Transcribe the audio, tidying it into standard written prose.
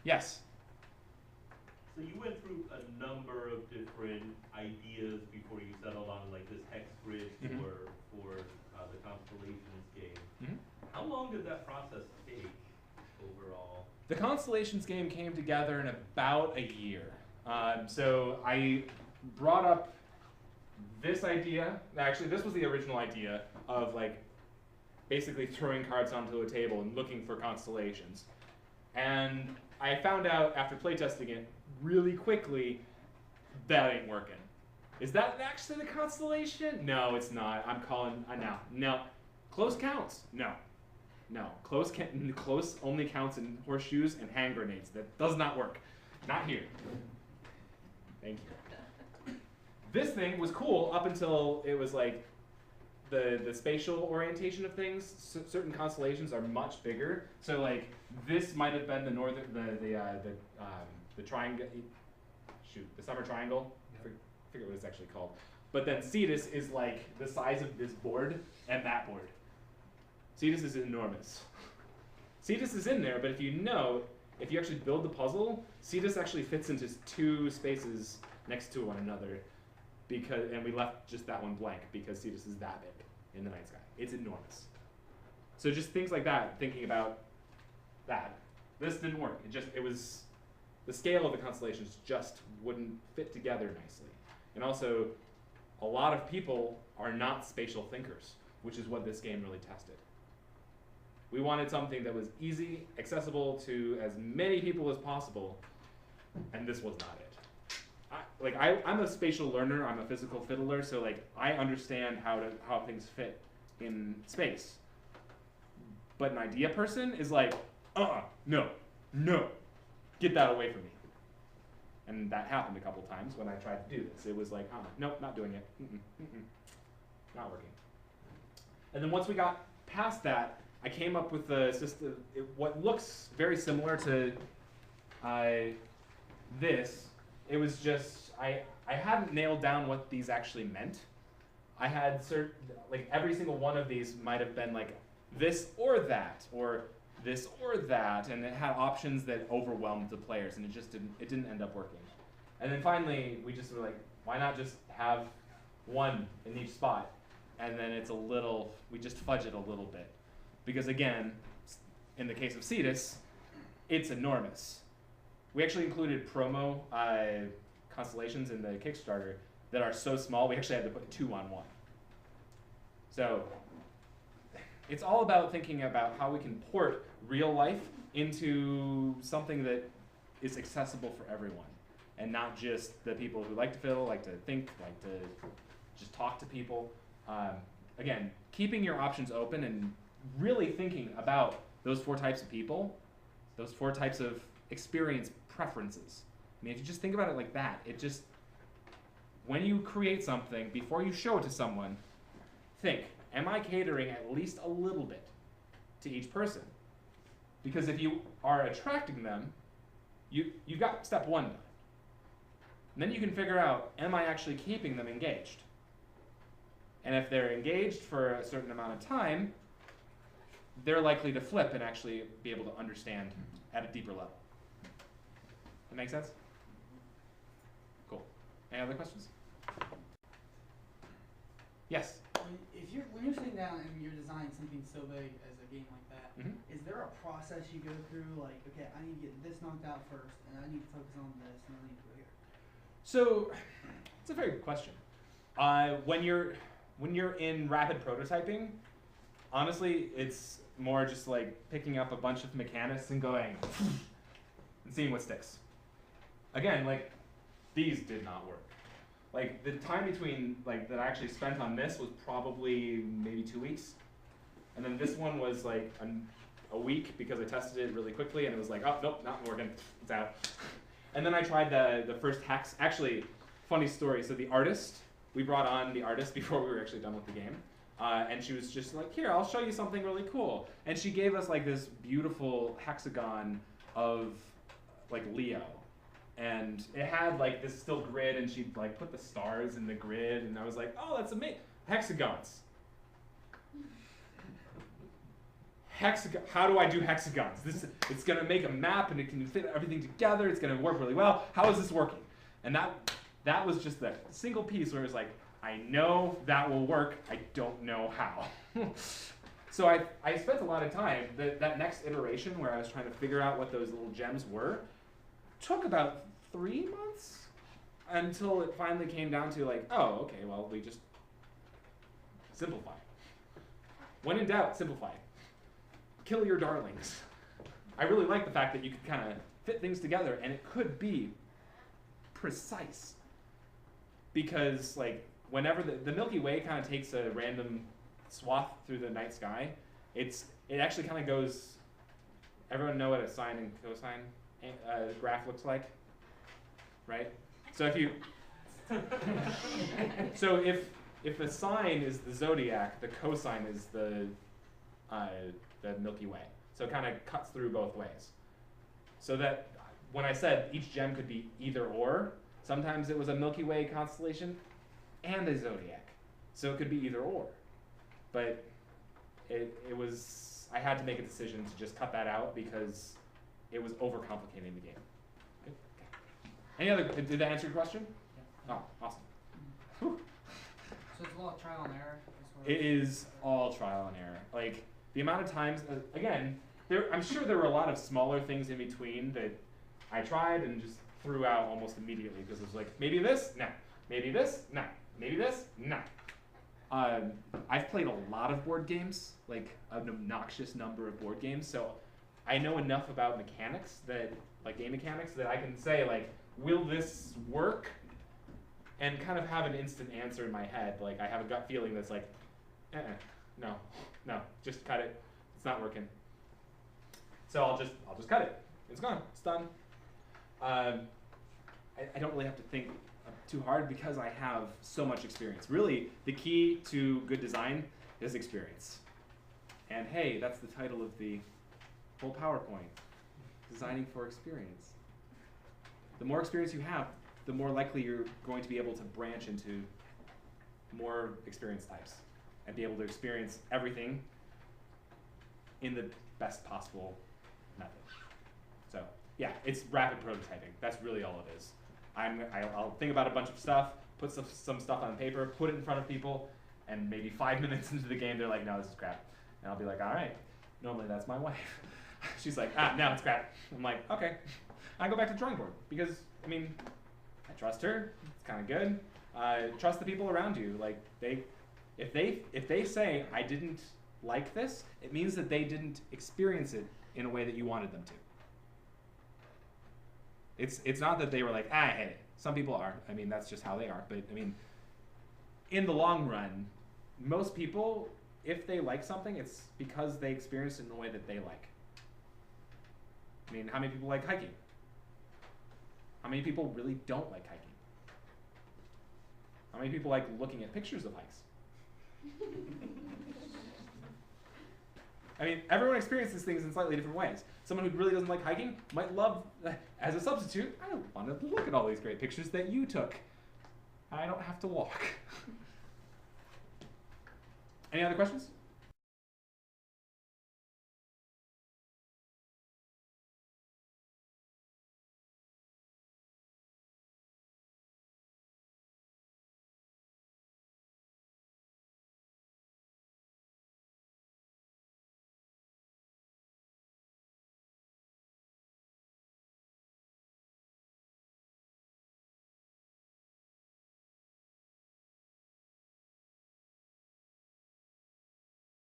Yes. So you went through a number of different ideas before you settled on like this hex grid for the Constellations game. How long did that process take overall? The Constellations game came together in about a year. So I brought up this idea. Actually, this was the original idea of like basically throwing cards onto a table and looking for constellations. And I found out after playtesting it really quickly that ain't working. Is that actually the constellation? No, it's not. I'm calling no. Close counts? No. No. Close only counts in horseshoes and hand grenades. That does not work. Not here. Thank you. This thing was cool up until it was like the spatial orientation of things. Certain constellations are much bigger. So like this might have been the northern the triangle. Shoot, the summer triangle. I forget what it's actually called. But then Cetus is like the size of this board and that board. Cetus is enormous. Cetus is in there, but if you actually build the puzzle, Cetus actually fits into two spaces next to one another, and we left just that one blank because Cetus is that big in the night sky. It's enormous. So just things like that, thinking about that. This didn't work. It was the scale of the constellations just wouldn't fit together nicely. And also, a lot of people are not spatial thinkers, which is what this game really tested. We wanted something that was easy, accessible to as many people as possible, and this was not it. I'm a spatial learner, I'm a physical fiddler, so like I understand how things fit in space. But an idea person is like, no, get that away from me. And that happened a couple times when I tried to do this. It was like, nope, not doing it. Not working. And then once we got past that, I came up with a system, what looks very similar to this. It was just, I hadn't nailed down what these actually meant. I had like every single one of these might have been like this or this or that, and it had options that overwhelmed the players, and it didn't end up working. And then finally, we just were like, why not just have one in each spot? And then we just fudge it a little bit. Because again, in the case of Cetus, it's enormous. We actually included promo constellations in the Kickstarter that are so small, we actually had to put 2 on 1. So it's all about thinking about how we can port real life into something that is accessible for everyone, and not just the people who like to fiddle, like to think, like to just talk to people. Again, keeping your options open and really thinking about those 4 types of people, those 4 types of experience preferences. I mean, if you just think about it like that, when you create something, before you show it to someone, think, am I catering at least a little bit to each person? Because if you are attracting them, you've got step 1 done. And then you can figure out, am I actually keeping them engaged? And if they're engaged for a certain amount of time, they're likely to flip and actually be able to understand at a deeper level. That make sense? Cool. Any other questions? Yes? When you're sitting down and you're designing something so big as a game like that, is there a process you go through? Like, okay, I need to get this knocked out first, and I need to focus on this, and I need to go here. So, it's a very good question. When you're in rapid prototyping, honestly, it's more just like picking up a bunch of mechanics and going and seeing what sticks. Again, like these did not work. Like the time between like that I actually spent on this was probably maybe 2 weeks, and then this one was like a week because I tested it really quickly and it was like, oh nope, not working, it's out. And then I tried the first hex. Actually, funny story. So we brought on the artist before we were actually done with the game. And she was just like, here, I'll show you something really cool. And she gave us like this beautiful hexagon of like Leo. And it had like this still grid, and she like put the stars in the grid, and I was like, oh, that's amazing. Hexagons. how do I do hexagons? It's gonna make a map and it can fit everything together. It's gonna work really well. How is this working? And that was just the single piece where it was like, I know that will work. I don't know how. So I spent a lot of time. That next iteration where I was trying to figure out what those little gems were took about 3 months until it finally came down to like, oh, okay, well, we just simplify. When in doubt, simplify. Kill your darlings. I really like the fact that you could kind of fit things together and it could be precise. Because like whenever the Milky Way kind of takes a random swath through the night sky, it actually kind of goes, everyone know what a sine and cosine graph looks like? Right? So if the sine is the zodiac, the cosine is the Milky Way. So it kind of cuts through both ways. So that when I said each gem could be either or, sometimes it was a Milky Way constellation and a zodiac. So it could be either or. But it was, I had to make a decision to just cut that out because it was overcomplicating the game. Good. Any other, did that answer your question? Yeah. Oh, awesome. So it's a lot of trial and error. It is all trial and error. Like the amount of times, again, I'm sure there were a lot of smaller things in between that I tried and just threw out almost immediately because it was like, maybe this, no. Maybe this, no. Maybe this, no. I've played a lot of board games, like an obnoxious number of board games, so I know enough about mechanics that, like game mechanics, that I can say like, will this work? And kind of have an instant answer in my head. Like I have a gut feeling that's like, no, just cut it. It's not working. So I'll just cut it. It's gone. It's done. I don't really have to think too hard because I have so much experience. Really, the key to good design is experience. And hey, that's the title of the whole PowerPoint. Designing for experience. The more experience you have, the more likely you're going to be able to branch into more experience types and be able to experience everything in the best possible method. So yeah, it's rapid prototyping. That's really all it is. I'll think about a bunch of stuff, put some stuff on paper, put it in front of people, and maybe 5 minutes into the game, they're like, no, this is crap. And I'll be like, all right. Normally that's my wife. She's like, now it's crap. I'm like, okay. I go back to the drawing board because, I mean, I trust her. It's kind of good. Trust the people around you. Like if they say I didn't like this, it means that they didn't experience it in a way that you wanted them to. It's not that they were like, I hate it. Some people are. I mean, that's just how they are. But I mean, in the long run, most people, if they like something, it's because they experienced it in a way that they like. I mean, how many people like hiking? How many people really don't like hiking? How many people like looking at pictures of hikes? I mean, everyone experiences things in slightly different ways. Someone who really doesn't like hiking might love, as a substitute, I don't want to look at all these great pictures that you took. I don't have to walk. Any other questions?